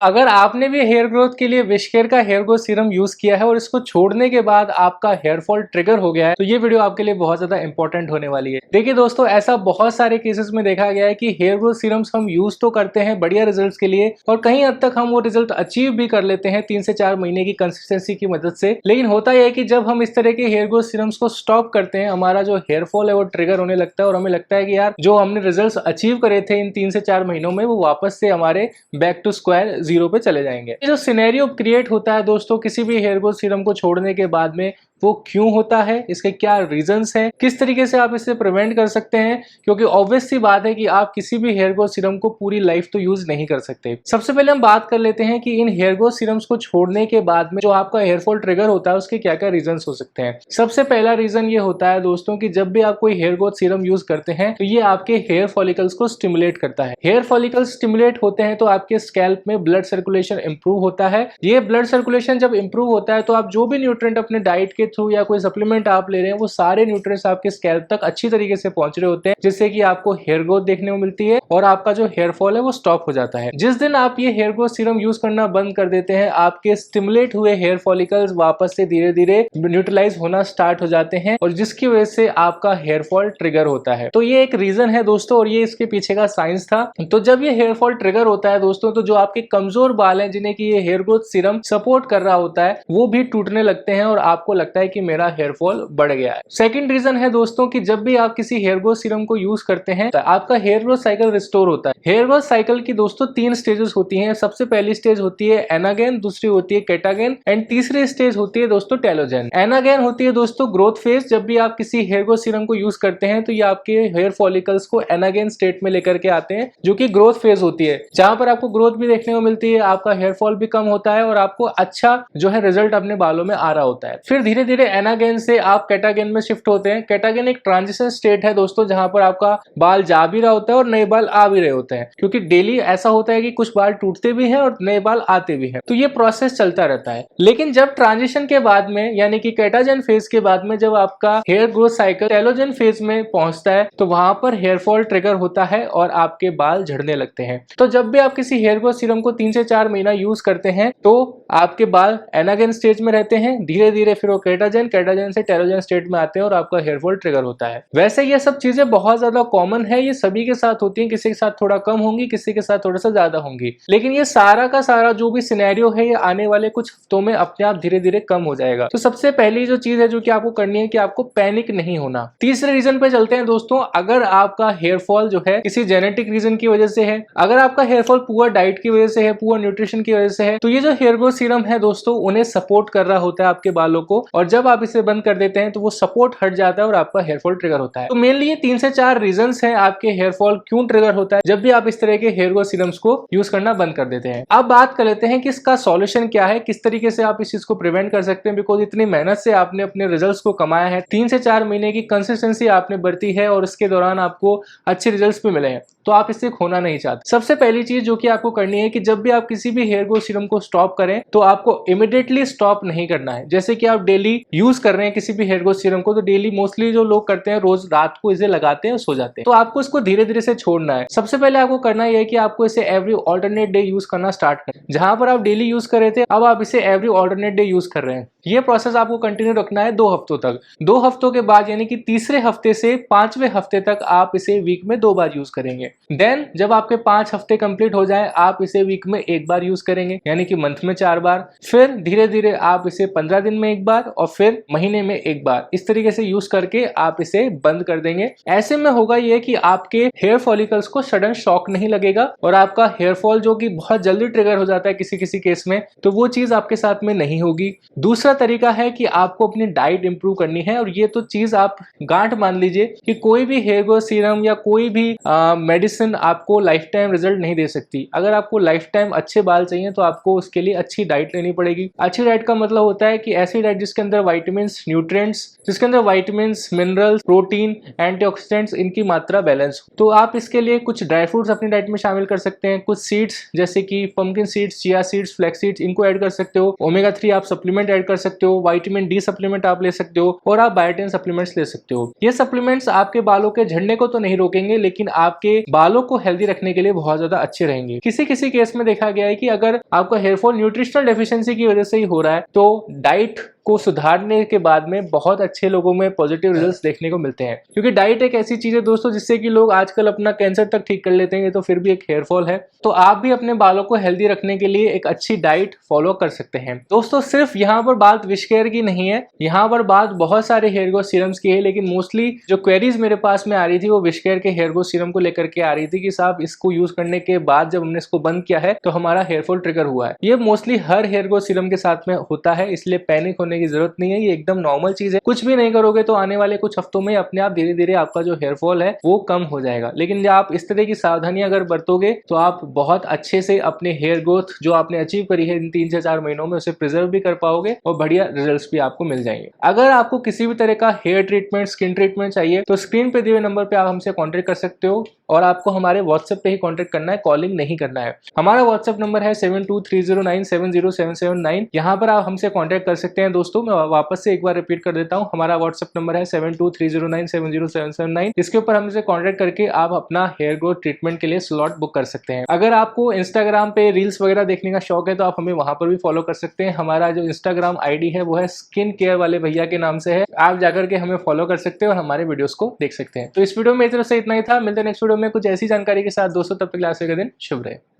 अगर आपने भी हेयर ग्रोथ के लिए विशकेयर का हेयर ग्रोथ सीरम यूज किया है और इसको छोड़ने के बाद आपका हेयर फॉल ट्रिगर हो गया है तो ये वीडियो आपके लिए बहुत ज्यादा इंपॉर्टेंट होने वाली है। देखिए दोस्तों, ऐसा बहुत सारे केसेस में देखा गया है कि हेयर ग्रोथ सीरम्स हम यूज तो करते हैं बढ़िया रिजल्ट्स के लिए और कहीं हद तक हम वो रिजल्ट अचीव भी कर लेते हैं 3 से 4 महीने की कंसिस्टेंसी की मदद से। लेकिन होता यह है कि जब हम इस तरह के हेयर ग्रोथ सीरम्स को स्टॉप करते हैं, हमारा जो हेयर फॉल है वो ट्रिगर होने लगता है और हमें लगता है कि यार जो हमने रिजल्ट अचीव करे थे इन 3 से 4 महीनों में वो वापस से हमारे बैक टू स्क्वायर जीरो पे चले जाएंगे। ये जो सिनेरियो क्रिएट होता है दोस्तों किसी भी हेयर ग्रोथ सीरम को छोड़ने के बाद में, वो क्यों होता है, इसके क्या रीजंस हैं, किस तरीके से आप इससे प्रिवेंट कर सकते हैं, क्योंकि ऑब्वियस सी बात है कि आप किसी भी हेयर ग्रोथ सीरम को पूरी लाइफ तो यूज नहीं कर सकते। सबसे पहले हम बात कर लेते हैं कि इन हेयर ग्रोथ सीरम्स को छोड़ने के बाद में जो आपका हेयर फॉल ट्रिगर होता है उसके क्या क्या रीजंस हो सकते हैं। सबसे पहला रीजन ये होता है दोस्तों कि जब भी आप कोई हेयर ग्रोथ सीरम यूज करते हैं तो ये आपके हेयर फॉलिकल्स को स्टिमुलेट करता है। हेयर फॉलिकल्स स्टिमुलेट होते हैं तो आपके स्कैल्प में ब्लड सर्कुलेशन इंप्रूव होता है। ये ब्लड सर्कुलेशन जब इंप्रूव होता है तो आप जो भी न्यूट्रिएंट अपने डाइट के थ्रू या कोई सप्लीमेंट आप ले रहे हैं वो सारे न्यूट्रिएंट्स आपके स्कैल्प तक अच्छी तरीके से पहुंच रहे होते हैं, जिससे कि आपको हेयर ग्रोथ देखने को मिलती है और आपका जो हेयर फॉल है वो स्टॉप हो जाता है। जिस दिन आप ये हेयर ग्रोथ सीरम यूज करना बंद कर देते हैं, आपके स्टिमुलेट हुए हेयर फॉलिकल्स वापस से धीरे धीरे न्यूट्रलाइज होना स्टार्ट हो जाते हैं और जिसकी वजह से आपका हेयर फॉल ट्रिगर होता है। तो ये एक रीजन है दोस्तों और ये इसके पीछे का साइंस था। तो जब ये हेयर फॉल ट्रिगर होता है दोस्तों तो जो आपके कमजोर बाल हैं जिन्हें कि ये हेयर ग्रोथ सीरम सपोर्ट कर रहा होता है वो भी टूटने लगते हैं और आपको लगता है कि मेरा हेयर फॉल बढ़ गया है। सेकंड रीजन है दोस्तों कि जब भी आप किसी हेयर ग्रोथ सीरम को यूज करते हैं तो आपका हेयर ग्रोथ साइकिल रिस्टोर होता है। हेयर ग्रोथ साइकिल की दोस्तों 3 स्टेजेस होती हैं। सबसे पहली स्टेज होती है एनागेन, दूसरी होती है केटागेन एंड तीसरी स्टेज होती है दोस्तों टेलोजेन। एनागेन होती है दोस्तों ग्रोथ फेज। जब भी आप किसी हेयर ग्रोथ सीरम को यूज करते हैं तो ये आपके हेयर फॉलिकल्स को एनागेन स्टेट में लेकर के आते हैं जो कि ग्रोथ फेज होती है, जहां पर आपको ग्रोथ भी देखने को मिलती है, आपका हेयर फॉल भी कम होता है और आपको अच्छा जो है रिजल्ट अपने बालों में आ रहा होता है। फिर धीरे धीरे एनागेन से आप केटागेन में शिफ्ट होते हैं। केटागेन एक ट्रांजिशन स्टेट है दोस्तों जहां पर आपका बाल जा भी रहा होता है और नए बाल आ भी रहे होते हैं, क्योंकि डेली ऐसा होता है कि कुछ बाल टूटते भी हैं और नए बाल आते भी हैं। तो ये प्रोसेस चलता रहता है। लेकिन जब ट्रांजिशन के बाद में यानी कि केटाजेन फेज के बाद में जब आपका hair growth cycle telogen phase में पहुंचता है तो वहां पर हेयर फॉल ट्रिगर होता है और आपके बाल झड़ने लगते हैं। तो जब भी आप किसी हेयर ग्रोथ सीरम को 3 से 4 महीना यूज करते हैं तो आपके बाल एनागेन स्टेज में रहते हैं, धीरे धीरे फिर वो केटाजेन से टेलोजेन स्टेट में आते हैं और आपका हेयर फॉल ट्रिगर होता है। वैसे ये सब चीजें बहुत ज्यादा कॉमन है, ये सभी के साथ होती हैं, किसी के साथ थोड़ा कम होंगी, किसी के साथ थोड़ा सा ज्यादा होंगी। लेकिन ये सारा का सारा जो भी सिनेरियो है ये आने वाले कुछ हफ्तों में अपने आप धीरे धीरे कम हो जाएगा। तो सबसे पहली जो चीज है जो कि आपको करनी है कि आपको पैनिक नहीं होना। तीसरे रीजन पे चलते हैं दोस्तों। अगर आपका हेयर फॉल जो है किसी जेनेटिक रीजन की वजह से है, अगर आपका हेयर फॉल पुअर डाइट की वजह से है, पुअर न्यूट्रिशन की वजह से है, तो ये जो हेयर ग्रोथ सीरम है दोस्तों उन्हें सपोर्ट कर रहा होता है आपके बालों को, और जब आप इसे बंद कर देते हैं तो वो सपोर्ट हट जाता है और आपका हेयर फॉल ट्रिगर होता है। तो मेनली ये 3 से 4 रीजंस हैं आपके हेयर फॉल क्यों ट्रिगर होता है जब भी आप इस तरह के हेयर ग्रोथ सीरम्स को यूज करना बंद कर देते हैं। अब बात कर लेते हैं कि इसका सॉल्यूशन क्या है, किस तरीके से आप इस चीज को प्रिवेंट कर सकते हैं। बिकॉज इतनी मेहनत से आपने अपने रिजल्ट्स को कमाया है, 3 से 4 महीने की कंसिस्टेंसी आपने बरती है और इसके दौरान आपको अच्छे रिजल्ट्स भी मिले हैं, तो आप इससे खोना नहीं चाहते। सबसे पहली चीज जो कि आपको करनी है कि जब भी आप किसी भी हेयर ग्रोथ सीरम को स्टॉप करें तो आपको इमीडिएटली स्टॉप नहीं करना है। जैसे कि आप डेली यूज कर रहे हैं किसी भी हेयर ग्रोथ सीरम को, तो डेली मोस्टली जो लोग करते हैं रोज रात को इसे लगाते हैं और सो जाते हैं, तो आपको इसको धीरे धीरे से छोड़ना है। सबसे पहले आपको करना यह है कि आपको इसे एवरी ऑल्टरनेट डे यूज करना स्टार्ट करें। जहां पर आप डेली यूज कर रहे थे अब आप इसे एवरी ऑल्टरनेट डे यूज कर रहे हैं। ये प्रोसेस आपको कंटिन्यू रखना है 2 हफ्तों तक। 2 हफ्तों के बाद यानी कि तीसरे हफ्ते से 5वें हफ्ते तक आप इसे वीक में 2 बार यूज करेंगे। देन जब आपके 5 हफ्ते कंप्लीट हो जाए आप इसे वीक में 1 बार यूज करेंगे, यानी कि मंथ में 4 बार। फिर धीरे धीरे आप इसे 15 दिन में 1 बार और फिर महीने में 1 बार, इस तरीके से यूज करके आप इसे बंद कर देंगे। ऐसे में होगा ये कि आपके हेयर फॉलिकल्स को सडन शॉक नहीं लगेगा और आपका हेयर फॉल जो कि बहुत जल्दी ट्रिगर हो जाता है किसी किसी केस में, तो वो चीज आपके साथ में नहीं होगी। दूसरा तरीका है कि आपको अपनी डाइट इंप्रूव करनी है, और ये तो चीज आप गांठ मान लीजिए कि कोई भी हेयर ग्रोथ सीरम या कोई भी मेडिसिन आपको लाइफ टाइम रिजल्ट नहीं दे सकती। अगर आपको लाइफ टाइम अच्छे बाल चाहिए तो आपको उसके लिए अच्छी डाइट लेनी पड़ेगी। अच्छी डाइट का मतलब होता है कि ऐसी डाइट जिसके अंदर वाइटामिन्स, न्यूट्रिएंट्स, जिसके अंदर वाइटामिन्स, मिनरल्स, प्रोटीन, एंटीऑक्सीडेंट्स इनकी मात्रा बैलेंस हो। तो आप इसके लिए कुछ ड्राई फ्रूट्स अपनी डाइट में शामिल कर सकते हैं, कुछ सीड्स जैसे कि pumpkin seeds, chia seeds, flax seeds, इनको ऐड कर सकते हो। ओमेगा 3 आप सप्लीमेंट ऐड कर सकते हो, विटामिन डी सप्लीमेंट आप ले सकते हो और आप बायोटिन सप्लीमेंट्स ले सकते हो। ये सप्लीमेंट्स आपके बालों के झड़ने को तो नहीं रोकेंगे, लेकिन आपके बालों को हेल्दी रखने के लिए बहुत ज्यादा अच्छे रहेंगे। किसी किसी केस में देखा गया है कि अगर आपका हेयर फॉल न्यूट्रिशनल डेफिशिएंसी की वजह से ही हो रहा है तो डाइट को सुधारने के बाद में बहुत अच्छे लोगों में पॉजिटिव रिजल्ट्स देखने को मिलते हैं। क्योंकि डाइट एक ऐसी चीज है दोस्तों जिससे कि लोग आजकल अपना कैंसर तक ठीक कर लेते हैं, ये तो फिर भी एक हेयर फॉल है। तो आप भी अपने बालों को हेल्दी रखने के लिए एक अच्छी डाइट फॉलो कर सकते हैं। दोस्तों सिर्फ यहाँ पर बात विश केयर की नहीं है, यहाँ पर बात बहुत सारे हेयर ग्रोथ सीरम्स की है, लेकिन मोस्टली जो क्वेरीज मेरे पास में आ रही थी वो विश केयर के हेयर ग्रोथ सीरम को लेकर के आ रही थी कि साहब इसको यूज करने के बाद जब हमने इसको बंद किया है तो हमारा हेयर फॉल ट्रिगर हुआ है। ये मोस्टली हर हेयर ग्रोथ सीरम के साथ में होता है, इसलिए पैनिक होने की जरूरत नहीं है, ये एकदम नॉर्मल चीज है। कुछ भी नहीं करोगे तो आने वाले कुछ हफ्तों में अपने आप धीरे धीरे आपका जो हेयर फॉल है वो कम हो जाएगा। लेकिन जब आप इस तरह की सावधानियां अगर बरतोगे तो आप बहुत अच्छे से अपने हेयर ग्रोथ जो आपने अचीव करी है इन 3 से 4 महीनों में उसे प्रिजर्व भी कर पाओगे और बढ़िया रिजल्ट्स भी आपको मिल जाएंगे। अगर आपको किसी भी तरह का हेयर ट्रीटमेंट, स्किन ट्रीटमेंट चाहिए तो स्क्रीन पे दिए हुए नंबर पे आप हमसे कॉन्टेक्ट कर सकते हो और आपको हमारे व्हाट्सएप पे ही कॉन्टेक्ट करना है, कॉलिंग नहीं करना है। हमारा व्हाट्सएप नंबर है 7230970779। यहाँ पर आप हमसे कॉन्टेक्ट कर सकते हैं। दोस्तों मैं वापस से एक बार रिपीट कर देता हूँ, हमारा व्हाट्सएप नंबर है 7230970779। इसके ऊपर हमसे कॉन्टेक्ट करके आप अपना हेयर ग्रोथ ट्रीटमेंट के लिए स्लॉट बुक कर सकते हैं। अगर आपको इंस्टाग्राम पे रील्स वगैरह देखने का शौक है तो आप हमें वहां पर भी फॉलो कर सकते हैं। हमारा जो इंस्टाग्राम आईडी है वो है स्किन केयर वाले भैया के नाम से है, आप जाकर के हमें फॉलो कर सकते हैं और हमारे वीडियोस को देख सकते हैं। तो इस वीडियो में इस तरह से इतना ही था, मिलते हैं नेक्स्ट वीडियो में कुछ ऐसी जानकारी के साथ दोस्तों, तब तक के लिए दिन शुभ रहे।